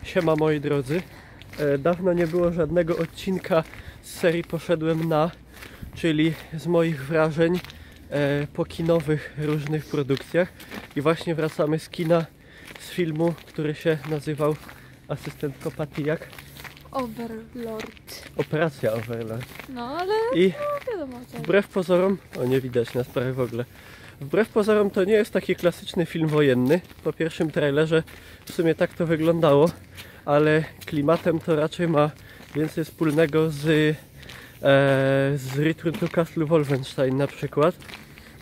Siema moi drodzy. Dawno nie było żadnego odcinka z serii Poszedłem na, czyli z moich wrażeń po kinowych różnych produkcjach. I właśnie wracamy z kina, z filmu, który się nazywał Asystentko Patty jak? Overlord. Operacja Overlord. No ale I no, wiadomo co. wbrew pozorom, o nie widać nas prawie w ogóle. Wbrew pozorom to nie jest taki klasyczny film wojenny. Po pierwszym trailerze w sumie tak to wyglądało, ale klimatem to raczej ma więcej wspólnego z Return to Castle Wolfenstein na przykład.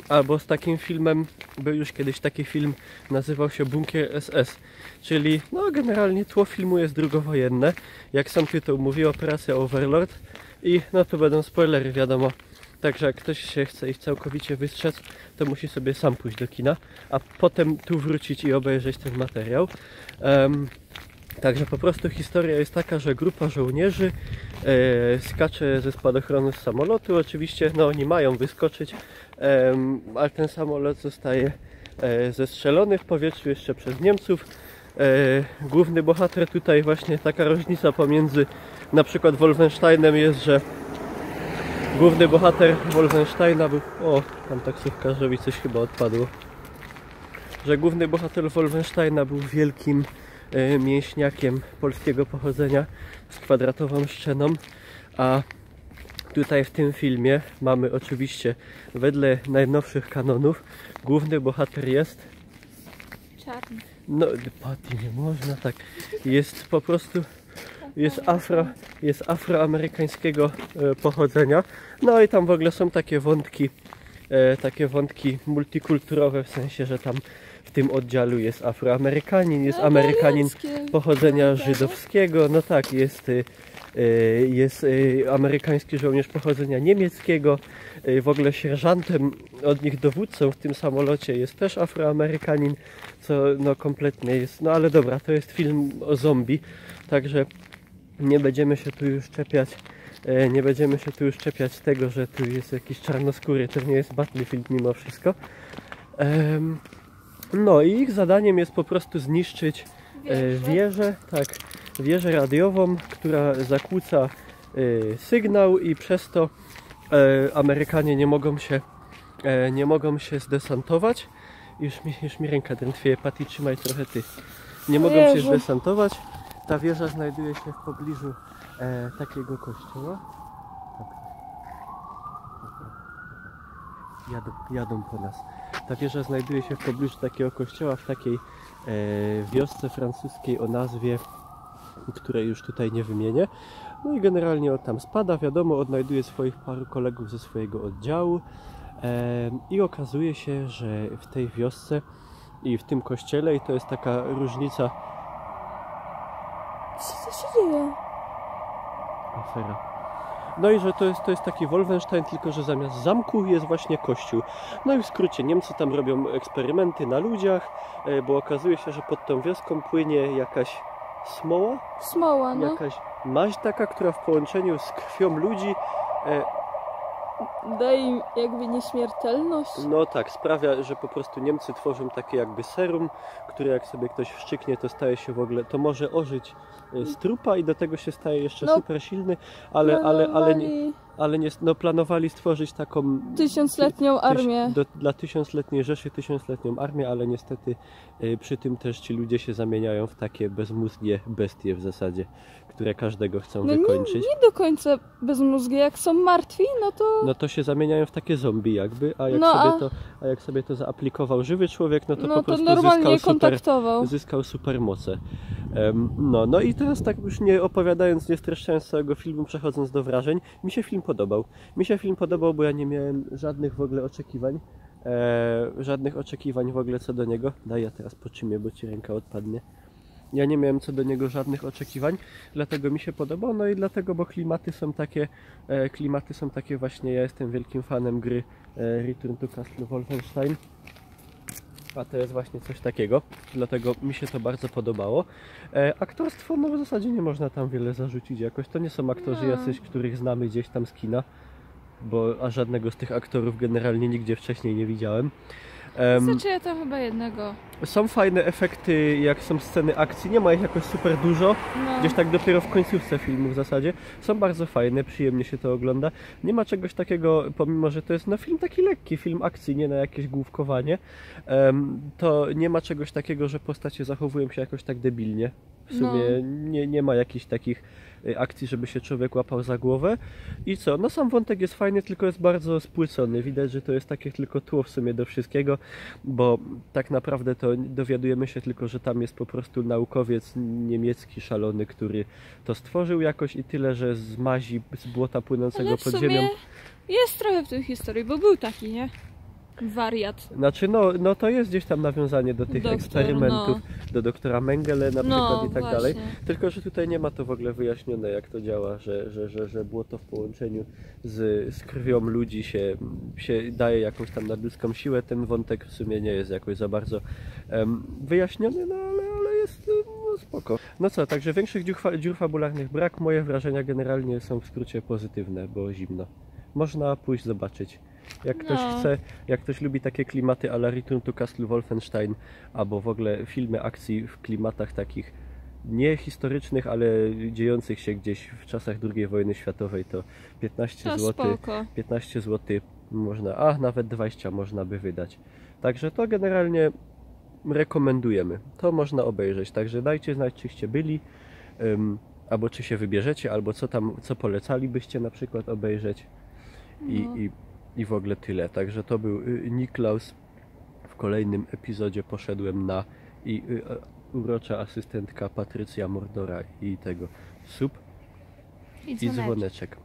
Albo z takim filmem, był już kiedyś taki film, nazywał się Bunkier SS. Czyli no generalnie tło filmu jest drugowojenne. Jak sam tytuł mówi, Operacja Overlord. I no to będą spoilery, wiadomo. Także jak ktoś się chce ich całkowicie wystrzec, to musi sobie sam pójść do kina, a potem tu wrócić i obejrzeć ten materiał. Także po prostu historia jest taka, że grupa żołnierzy skacze ze spadochronu z samolotu. Oczywiście no oni mają wyskoczyć, ale ten samolot zostaje zestrzelony w powietrzu jeszcze przez Niemców. Główny bohater tutaj właśnie taka różnica pomiędzy na przykład Wolfensteinem jest, że główny bohater Wolfensteina był... O, tam taksówkarzowi coś chyba odpadło. Że główny bohater Wolfensteina był wielkim mięśniakiem polskiego pochodzenia z kwadratową szczeną, a tutaj w tym filmie mamy oczywiście wedle najnowszych kanonów główny bohater jest... Czarny. No, Patty, nie można tak. Jest po prostu... Jest afroamerykańskiego pochodzenia. No i tam w ogóle są takie wątki multikulturowe, w sensie, że tam w tym oddziale jest Afroamerykanin, jest Amerykanin pochodzenia żydowskiego, no tak, jest amerykański żołnierz pochodzenia niemieckiego, w ogóle sierżantem od nich dowódcą w tym samolocie jest też Afroamerykanin, co no kompletnie jest, no ale dobra, to jest film o zombie, także nie będziemy się tu już czepiać tego, że tu jest jakiś czarnoskóry, to nie jest Battlefield mimo wszystko. No i ich zadaniem jest po prostu zniszczyć wieżę radiową, która zakłóca sygnał i przez to Amerykanie nie mogą się zdesantować. Już mi ręka drętwieje, Patty, trzymaj trochę ty. Nie mogą się zdesantować. Ta wieża znajduje się w pobliżu takiego kościoła. Jadą po nas. Ta wieża znajduje się w pobliżu takiego kościoła, w takiej wiosce francuskiej o nazwie, której już tutaj nie wymienię. No i generalnie on tam spada, wiadomo, odnajduje swoich paru kolegów ze swojego oddziału i okazuje się, że w tej wiosce i w tym kościele, i to jest taka różnica... Co się dzieje? Afera. No i że to jest taki Wolfenstein, tylko że zamiast zamku jest właśnie kościół. No i w skrócie Niemcy tam robią eksperymenty na ludziach, bo okazuje się, że pod tą wioską płynie jakaś smoła. Smoła, no. Jakaś maź taka, która w połączeniu z krwią ludzi daje im jakby nieśmiertelność. no tak, sprawia, że po prostu Niemcy tworzą takie jakby serum, które jak sobie ktoś wszczyknie, to staje się w ogóle, to może ożyć z trupa i do tego się staje jeszcze super silny, ale nie, no, planowali stworzyć taką tysiącletnią armię. Dla tysiącletniej Rzeszy, tysiącletnią armię, ale niestety przy tym też ci ludzie się zamieniają w takie bezmózgie bestie w zasadzie, które każdego chcą wykończyć. Nie do końca bezmózgie, jak są martwi, no to... No to się zamieniają w takie zombie jakby, a jak sobie to zaaplikował żywy człowiek, no to po prostu normalnie zyskał supermoce. No i teraz tak już nie opowiadając, nie streszczając całego filmu, przechodząc do wrażeń, mi się film podobał, bo ja nie miałem żadnych w ogóle oczekiwań w ogóle co do niego. Daj, ja teraz poczymię, bo ci ręka odpadnie. Ja nie miałem co do niego żadnych oczekiwań, dlatego mi się podobał, no i dlatego, bo klimaty są takie właśnie, ja jestem wielkim fanem gry Return to Castle Wolfenstein, a to jest właśnie coś takiego, dlatego mi się to bardzo podobało. Aktorstwo, no w zasadzie nie można tam wiele zarzucić jakoś, to nie są aktorzy jacyś, których znamy gdzieś tam z kina, a żadnego z tych aktorów generalnie nigdzie wcześniej nie widziałem. Znaczy ja tam chyba jednego. Są fajne efekty, jak są sceny akcji, nie ma ich jakoś super dużo, No. gdzieś tak dopiero w końcówce filmu w zasadzie. Są bardzo fajne, przyjemnie się to ogląda. Nie ma czegoś takiego, pomimo że to jest film taki lekki, film akcji, nie na jakieś główkowanie, to nie ma czegoś takiego, że postacie zachowują się jakoś tak debilnie. W sumie nie ma jakichś takich akcji, żeby się człowiek łapał za głowę. I co? No sam wątek jest fajny, tylko jest bardzo spłycony. Widać, że to jest takie tylko tło w sumie do wszystkiego, bo tak naprawdę to dowiadujemy się tylko, że tam jest po prostu naukowiec niemiecki szalony, który to stworzył jakoś i tyle, że z mazi, z błota płynącego Ale w pod sumie ziemią. jest trochę w tej historii, bo był taki, nie? Wariat. Znaczy, no to jest gdzieś tam nawiązanie do tych Doktor, eksperymentów, do doktora Mengele na przykład i tak właśnie. dalej. Tylko, że tutaj nie ma to w ogóle wyjaśnione, jak to działa, że błoto w połączeniu z krwią ludzi się daje jakąś tam nadludzką siłę. Ten wątek w sumie nie jest jakoś za bardzo wyjaśniony, no ale jest spoko. No co, także większych dziur fabularnych brak. Moje wrażenia generalnie są w skrócie pozytywne, bo zimno. Można pójść zobaczyć. Jak ktoś chce, jak ktoś lubi takie klimaty a la Return to Castle Wolfenstein, albo w ogóle filmy akcji w klimatach takich nie historycznych, ale dziejących się gdzieś w czasach II wojny światowej, to 15 To zł, spoko. 15 zł można, a nawet 20 można by wydać. Także to generalnie rekomendujemy. To można obejrzeć. Także dajcie znać, czyście byli, albo czy się wybierzecie, albo co polecalibyście na przykład obejrzeć. I w ogóle tyle. Także to był Niklaus. W kolejnym epizodzie poszedłem na urocza asystentka Patrycja Mordora i tego sub i dzwoneczek.